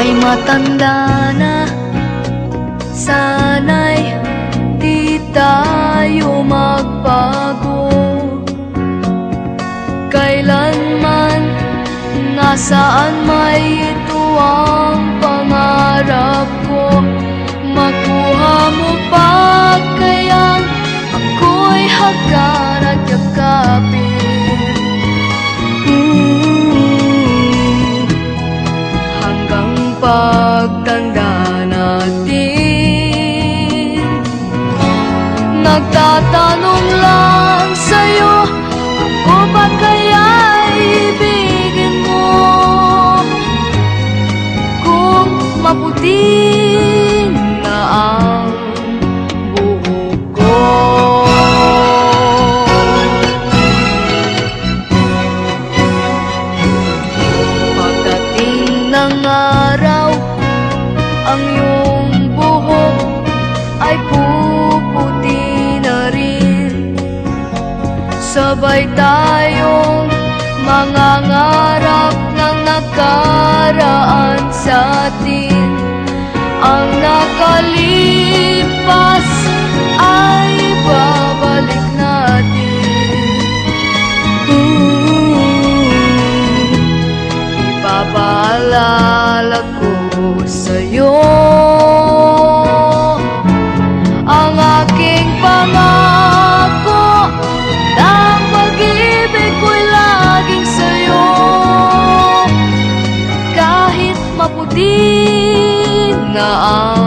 ay matanda na, sana'y di tayo magbago. Kailanman, nasaan may ito ang pangarap ko. Makuha mo pa kayang ako'y hagkan at yakapin. Hanggang pagtanda natin, nagtatanong lang sa'yo, ako ba kaya ibigin mo? Kung maputi na ang buhok ko. Pagdating ng araw, ang iyong buhok ay puputi na rin. Sabay tayong mangangarap ng nakaraan sa atin. Ang nakalipas ay babalik natin. Ipapaalala ko sa'yo ang aking pangako, na ang pag-ibig ko'y laging sa'yo. Kahit maputi na ang